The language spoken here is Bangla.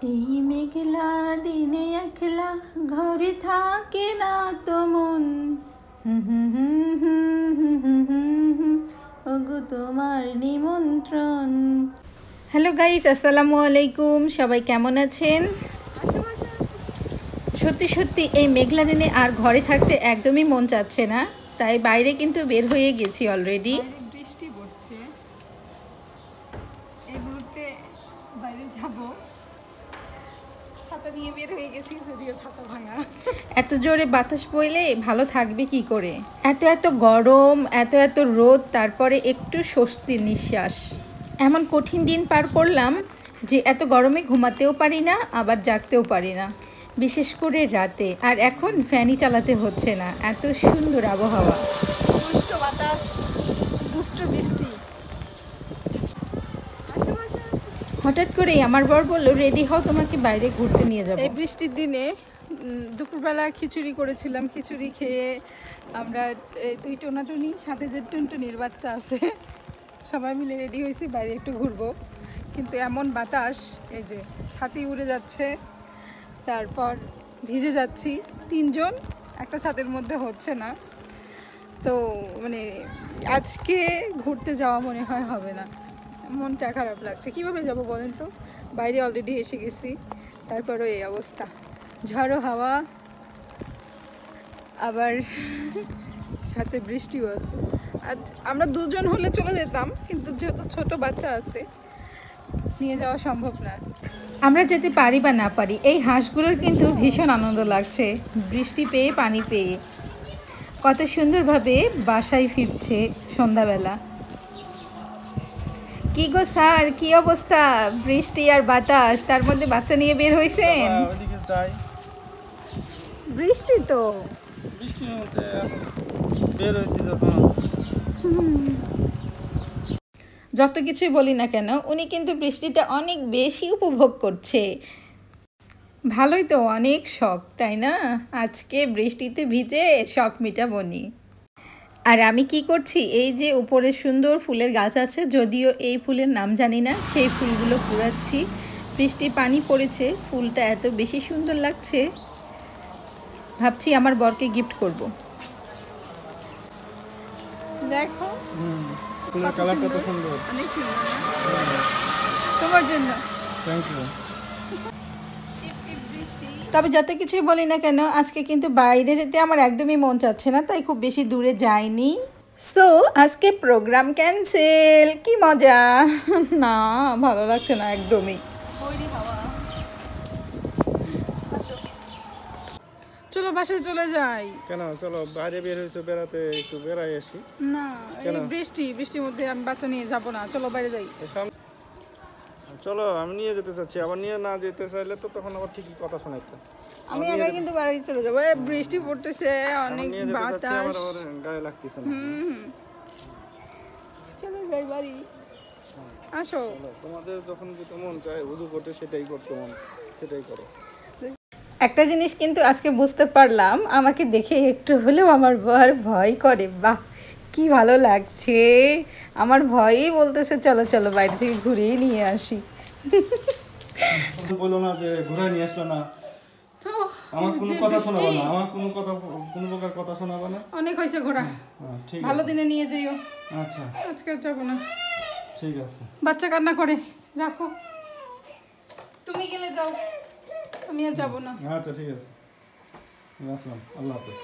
এই মেঘলা দিনে একলা ঘরে থাকে না তো মন, ওগো তোমার নিমন্ত্রণ। হ্যালো গাইস, আসসালামু আলাইকুম। সবাই কেমন আছেন? সত্যি সত্যি এই মেঘলা দিনে আর ঘরে থাকতে একদমই মন চাচ্ছে না, তাই বাইরে কিন্তু বের হয়ে গেছি অলরেডি। বৃষ্টি পড়ছে, এই মুহূর্তে বাইরে যাব, ছাতা নিয়ে বের হয়ে গেছি, যদিও ছাতা ভাঙা। এত জোরে বাতাস বইলে ভালো থাকবে কি করে? এত গরম, এত রোদ, তারপরে একটু স্বস্তির নিঃশ্বাস। এমন কঠিন দিন পার করলাম যে এত গরমে ঘুমাতেও পারি না, আবার জাগতেও পারি না, বিশেষ করে রাতে। আর এখন ফ্যানই চালাতে হচ্ছে না, এত সুন্দর আবহাওয়া। দুষ্ট বাতাস, দুষ্ট বৃষ্টি। হঠাৎ করেই আমার বর বলল, রেডি হও, তোমাকে বাইরে ঘুরতে নিয়ে যাবো। এই বৃষ্টির দিনে দুপুরবেলা খিচুড়ি করেছিলাম, খিচুড়ি খেয়ে আমরা দুই টোনাটুনি, সাথে যে টুনটুনির বাচ্চা আছে, সবাই মিলে রেডি হয়েছি বাইরে একটু ঘুরবো। কিন্তু এমন বাতাস, এই যে ছাতি উড়ে যাচ্ছে, তারপর ভিজে যাচ্ছি, তিনজন একটা ছাদের মধ্যে হচ্ছে না। তো মানে আজকে ঘুরতে যাওয়া মনে হয় হবে না, মনটা খারাপ লাগছে। কিভাবে যাব বলেন তো? বাইরে অলরেডি এসে গেছি, তারপরও এই অবস্থা, ঝড়ো হাওয়া, আবার সাথে বৃষ্টিও আছে। আজ আমরা দুজন হলে চলে যেতাম, কিন্তু যেহেতু ছোট বাচ্চা আছে, নিয়ে যাওয়া সম্ভব না। আমরা যেতে পারি বা না পারি, এই হাঁসগুলোর কিন্তু ভীষণ আনন্দ লাগছে বৃষ্টি পেয়ে, পানি পেয়ে। কত সুন্দরভাবে বাসায় ফিরছে সন্ধ্যাবেলা। কি গো স্যার, কি অবস্থা? বৃষ্টি আর বাতাস, তার মধ্যে বাচ্চা নিয়ে বের হয়েছেন? বৃষ্টি তো, বৃষ্টির মধ্যে বের হয়েছি যখন। যত কিছুই বলি না কেন, উনি কিন্তু বৃষ্টিটা অনেক বেশি উপভোগ করছে। ভালোই তো, অনেক শখ, তাই না? আজকে বৃষ্টিতে ভিজে শখ মিটাবনি। আর আমি কি করছি, এই যে উপরে সুন্দর ফুলের গাছ আছে, যদিও এই ফুলের নাম জানি না, সেই ফুলগুলো কুড়াচ্ছি। বৃষ্টির পানি পড়েছে, ফুলটা এত বেশি সুন্দর লাগছে, ভাবছি আমার বরকে গিফট করব। দেখো ফুলের কালারটা তো সুন্দর, অনেক সুন্দর না? তোমার জন্য। Thank you. তবে যত কিছুই বলি না কেন, আজকে কিন্তু বাইরে যেতে আমার একদমই মন চাচ্ছে না, তাই খুব বেশি দূরে যাইনি। সো আজকে প্রোগ্রাম ক্যান্সেল। কি মজা! না, ভালো লাগছে না একদমই। চলো বাসায় চলে যাই। কেন? চলো বাইরে বের হয়েছে, বেড়াতে, একটু বেড়াই আসি। না, এই বৃষ্টির মধ্যে আমি বাচ্চা নিয়ে যাব না, চলো বাইরে যাই। চলো, আমি নিয়ে যেতে চাচ্ছি, আবার নিয়ে না যেতে চাইলে তো তখন আবার ঠিকই কথা শোনাইতো। আমি একা কিন্তু বাড়ি চলে যাবো, বৃষ্টি পড়তেছে, অনেক বাতাস, আমার আবার গায়ে লাগতেছে না। চলো যাই বাড়ি, আসো। তোমাদের যখন যেতে মন চায় উদু করতে, সেটাই করতে মন, সেটাই করো। একটা জিনিস কিন্তু আজকে বুঝতে পারলাম, আমাকে দেখে একটু হলেও আমার বর ভয় করে। বাহ, কি ভালো লাগছে! আমার ভয়ই বলতেছে চলো চলো বাইরে থেকে ঘুরেই নিয়ে আসি। বলো না যে ঘুরাই নিয়ে আসলো না, আমার কোনো কথা শোনাবো না, আমার কোনো প্রকার কথা শোনাবো না। অনেক হয়েছে ঘোরা, ঠিক ভালো দিনে নিয়ে যাইও। আচ্ছা, আজকে আর যাবো না, ঠিক আছে। বাচ্চা কান্না করে, রাখো, তুমি গেলে যাও, আমি আর যাবো না। আচ্ছা ঠিক আছে, রাখলাম, আল্লাহ হাফেজ।